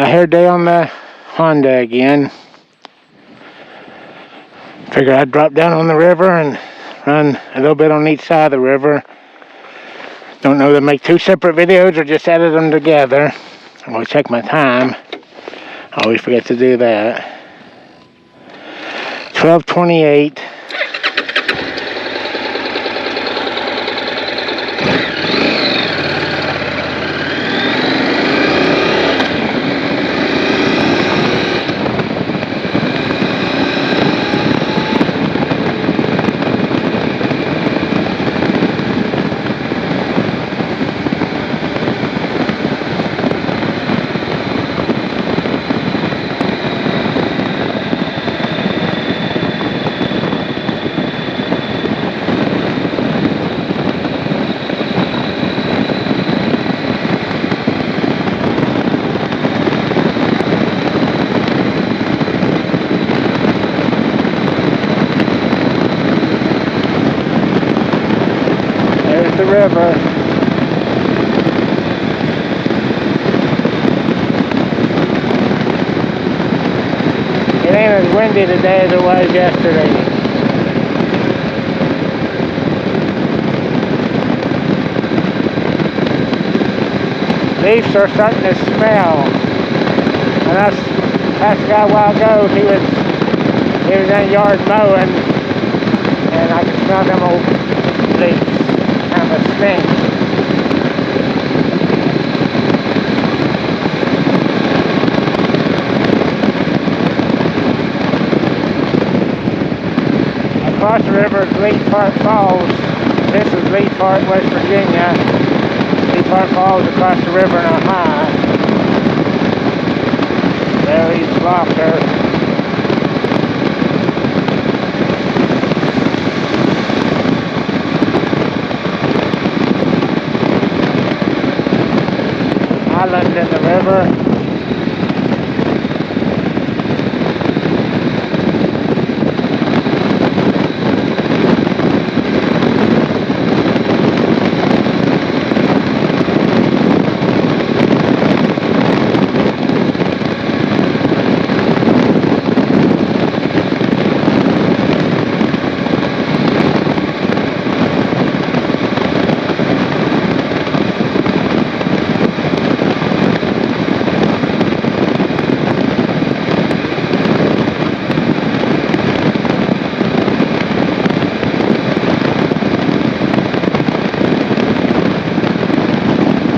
I heard they on the Honda again. Figured I'd drop down on the river and run a little bit on each side of the river. Don't know if they make two separate videos or just edit them together. I'm going to check my time. I always forget to do that. 12:28. The river. It ain't as windy today as it was yesterday. Leaves are starting to smell. And us passed a guy a while ago, he was in the yard mowing, and I could smell them old leaves. Kind of a stink. Across the river is Lee Park Falls. This is Lee Park, West Virginia. Lee Park Falls across the river in Ohio. There is Locker. Island in the river.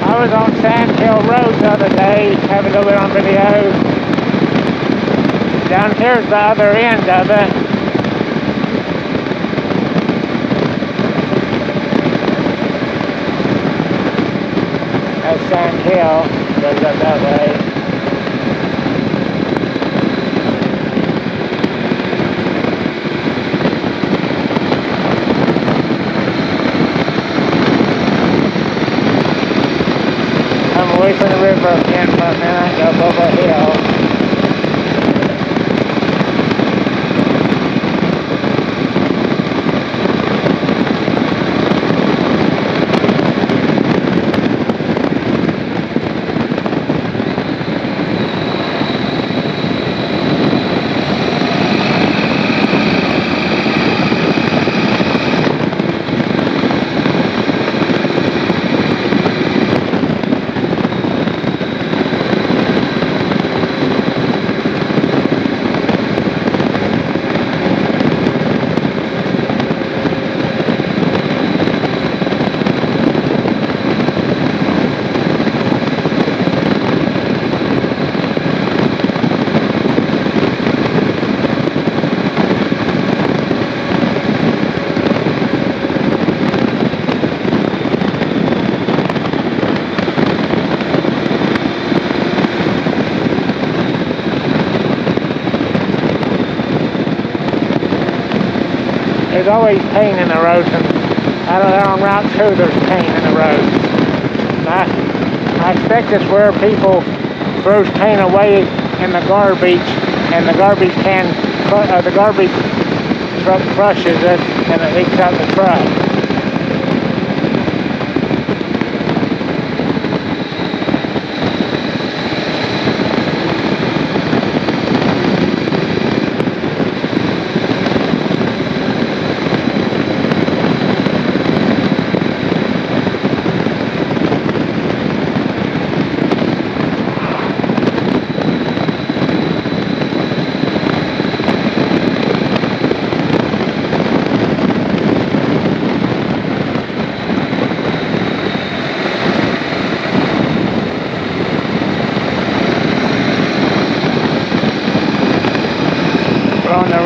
I was on Sand Hill Road the other day, have a little bit on video. Down here's the other end of it. That's Sand Hill, goes up that way. Away from the river again for a minute, go over a hill. There's always pain in the roads, and out of there on Route 2 there's pain in the roads. I expect it's where people throws paint away in the garbage, and the garbage can, the garbage truck crushes it, and it leaks out the truck.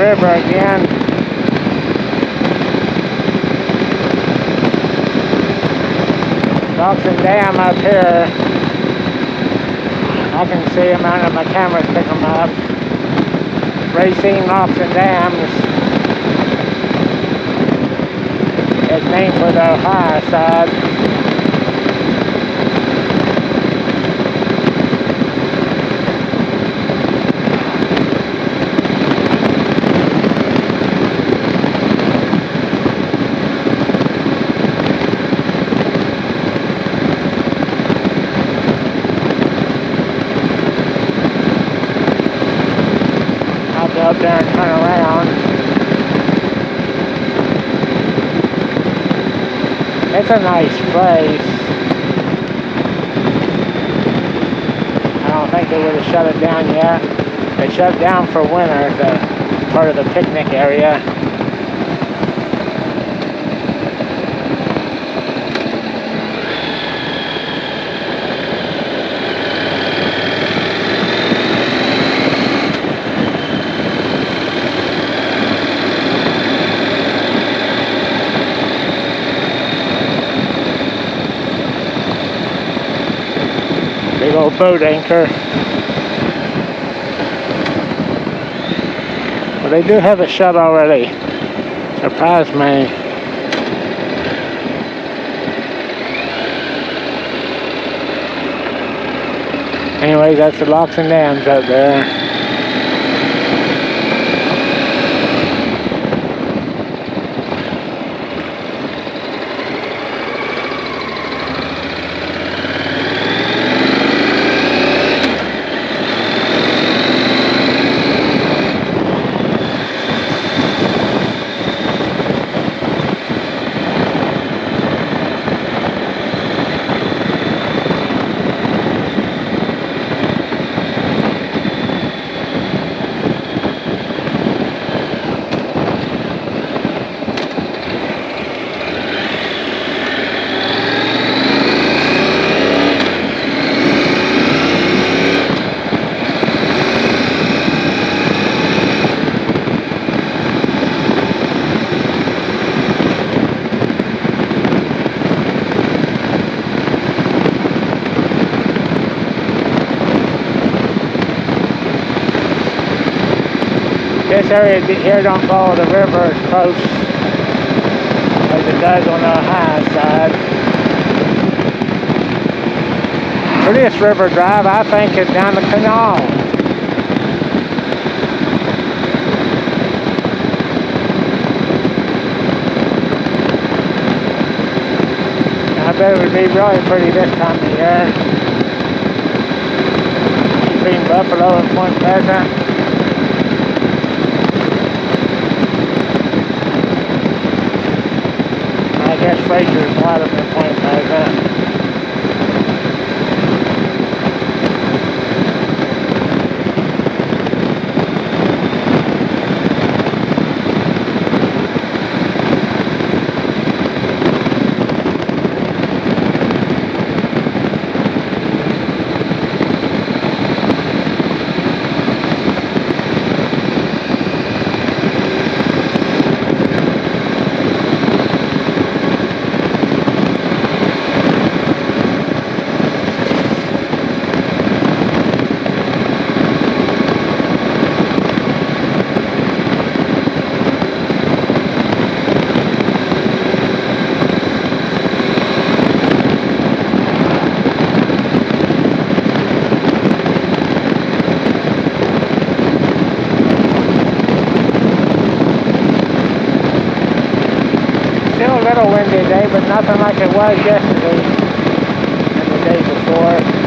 river again. Loxon Dam up here. I can see them under my camera, pick them up. Racine Loxon Dam is named for the high side. Up there and turn around. It's a nice place. I don't think they would have shut it down yet. They shut it down for winter, the part of the picnic area. Big old boat anchor. Well, they do have it shut already. Surprised me. Anyway, that's the locks and dams out there. This area here don't follow the river as close as it does on the high side. Prettiest river drive, I think, is down the canal. I bet it would be really pretty this time of year. Between Buffalo and Point Pleasant. I guess Fraser's bottom at Point Pleasant. Still a little windy today, but nothing like it was yesterday and the day before.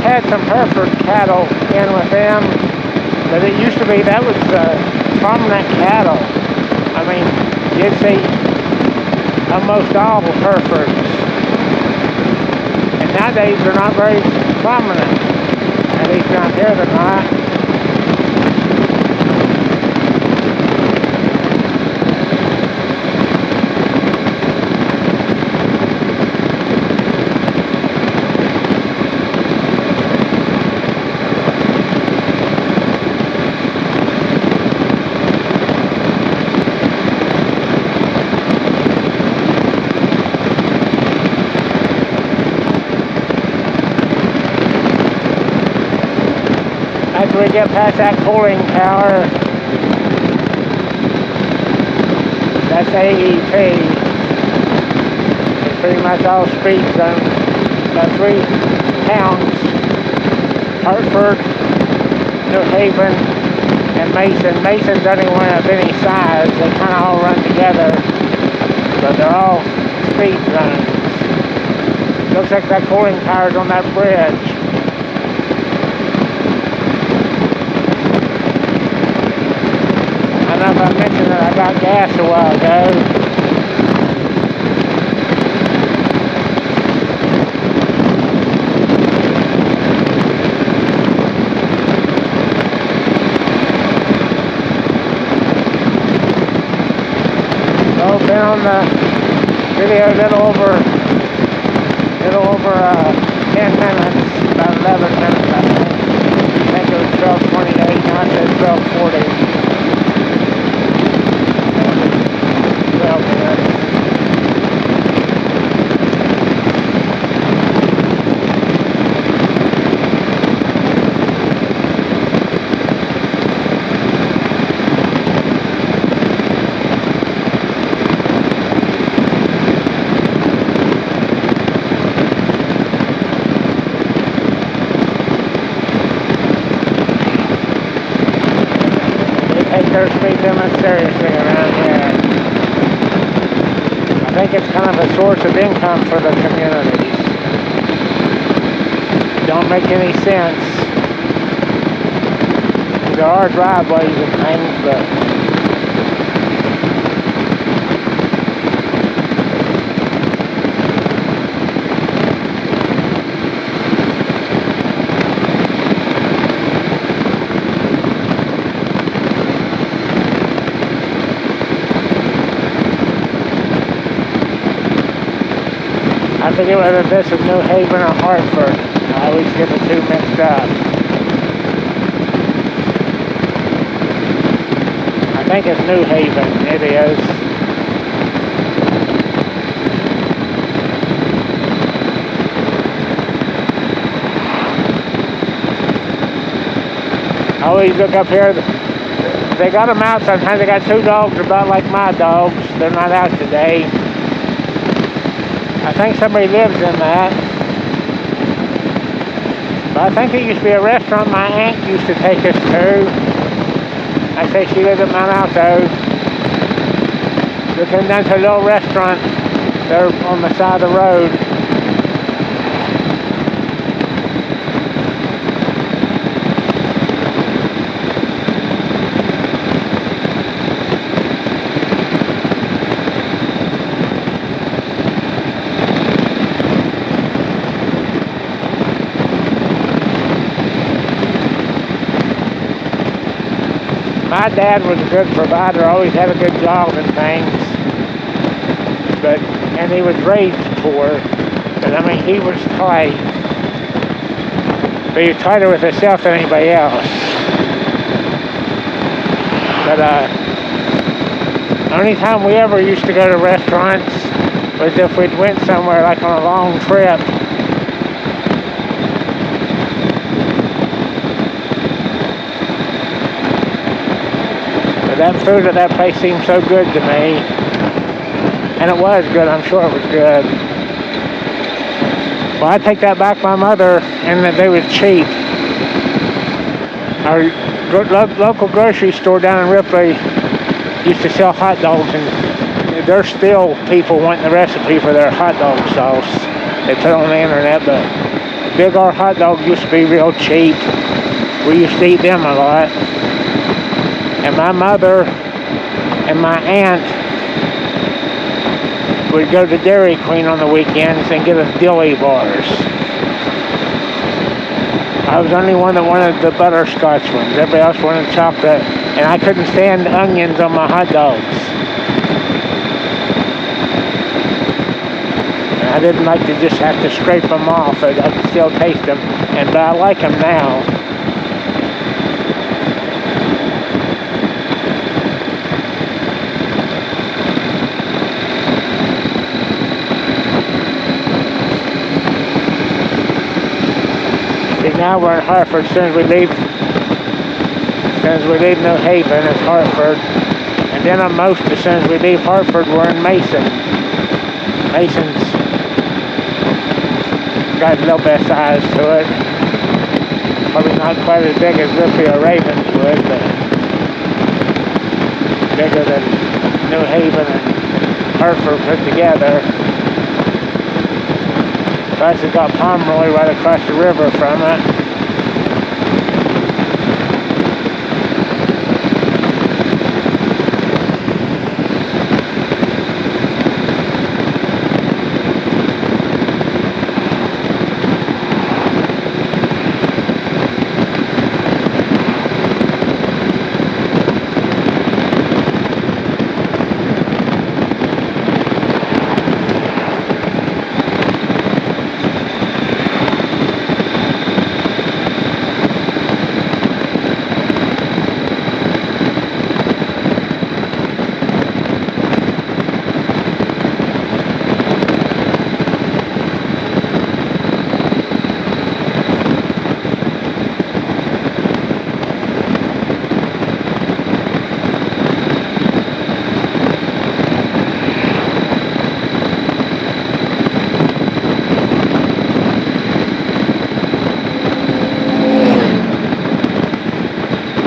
Had some Hereford cattle in with them, but it used to be that was prominent cattle. I mean, you'd see almost all Herefords in nowadays they're not very prominent. At least around here they're not. After we get past that cooling tower, that's AEP. It's pretty much all speed zone. Got 3 towns, Hartford, New Haven, and Mason. Mason's the only one of any size. They kind of all run together, but they're all speed zones. Looks like that cooling tower's on that bridge. I don't know if I mentioned that I got gas a while ago. So I've been on the video a little over 10 minutes, about 11 minutes I think. I think it was 12:28, now it says 12:40. Take their speed limit seriously around here. I think it's kind of a source of income for the communities. Don't make any sense. There are driveways and things, but I forget whether this is New Haven or Hartford. I always get the two mixed up. I think it's New Haven. It is. I always look up here. They got them out sometimes. They got 2 dogs about like my dogs. They're not out today. I think somebody lives in that. But I think it used to be a restaurant my aunt used to take us to. I say she lived at Mount Alto. We came down to a little restaurant there on the side of the road. My dad was a good provider, always had a good job and things, and he was raised poor, but I mean, he was tight, but he was tighter with himself than anybody else. But the only time we ever used to go to restaurants was if we'd went somewhere like on a long trip. That food at that place seemed so good to me. And it was good, I'm sure it was good. Well, I take that back, my mother, and that they was cheap. Our local grocery store down in Ripley used to sell hot dogs, and there's still people wanting the recipe for their hot dog sauce. They put it on the internet, but Big R hot dog used to be real cheap. We used to eat them a lot. And my mother and my aunt would go to Dairy Queen on the weekends and get us dilly bars. I was the only one that wanted the butterscotch ones. Everybody else wanted chocolate, and I couldn't stand onions on my hot dogs. And I didn't like to just have to scrape them off. I could still taste them, but I like them now. Now we're in Hartford. As soon as we leave New Haven, it's Hartford. And then on most, as soon as we leave Hartford, we're in Mason. Mason's got a little bit of size to it. Probably not quite as big as Ripley or Ravenswood, but bigger than New Haven and Hartford put together. Plus, it's got Pomeroy right across the river from it.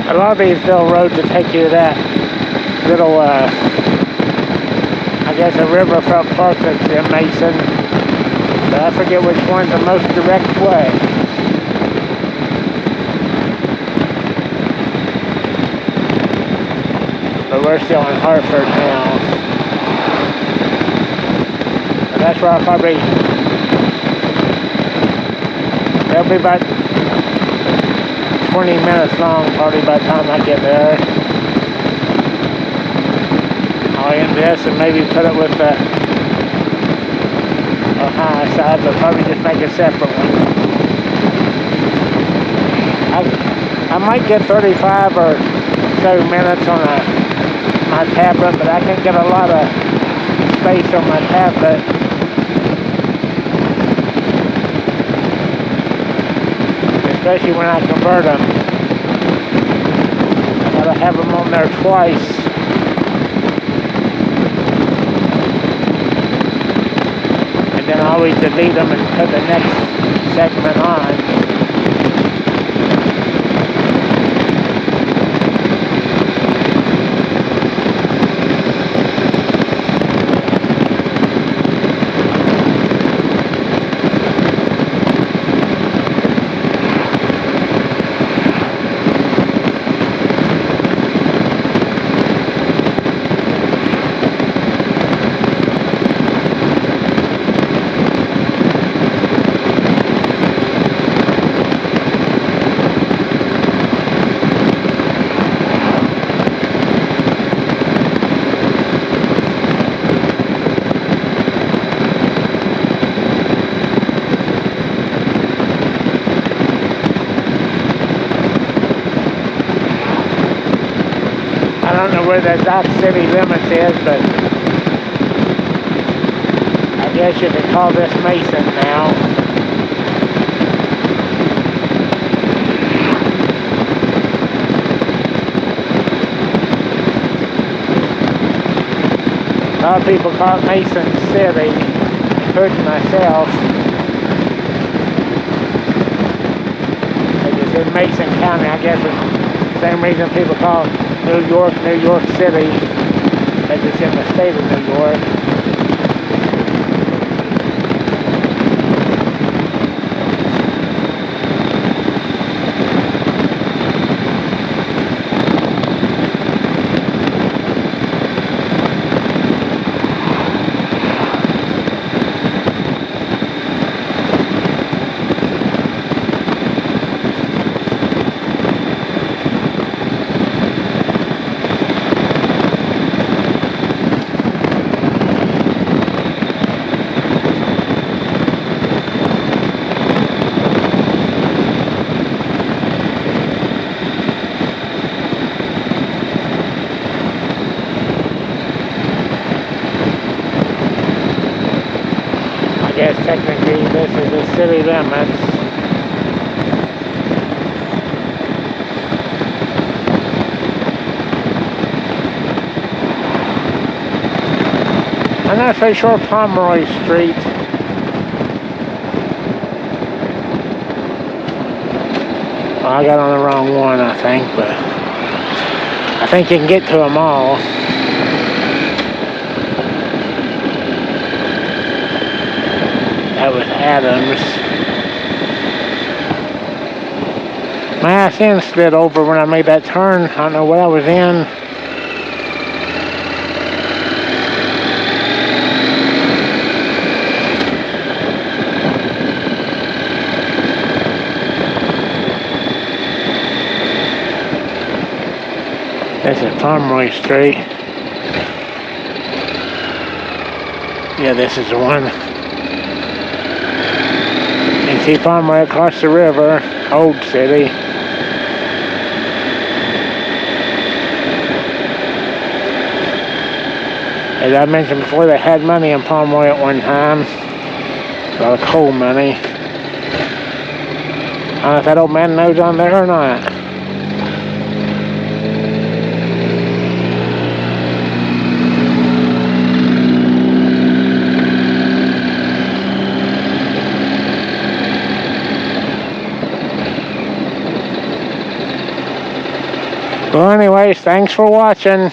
A lot of these little roads will take you to that little, I guess a riverfront park that's in Mason. But I forget which one's the most direct way. But we're still in Hartford now. And that's where I'll probably, they'll be about 20 minutes long probably by the time I get there. I'll end this and maybe put it with the Ohio side, but probably just make a separate one. I might get 35 or so minutes on my tablet, but I can get a lot of space on my tablet. Especially when I convert them. I gotta have them on there twice. And then I always delete them and put the next segment on. I don't know where the Dock City limits is, but I guess you could call this Mason now. A lot of people call it Mason City, including myself. It's in Mason County, I guess it's the same reason people call it New York City, as it's in the state of New York. guess technically this is the city limits. I'm not so sure Pomeroy Street. Well, I got on the wrong one, I think, but I think you can get to them all. That was Adams. My ass end slid over when I made that turn. I don't know what I was in. This is Pomeroy Street. Yeah, this is the one. You can see Pomeroy across the river, Old City. As I mentioned before, they had money in Pomeroy at one time. A lot of coal money. I don't know if that old man knows on there or not. Well, anyways, thanks for watching.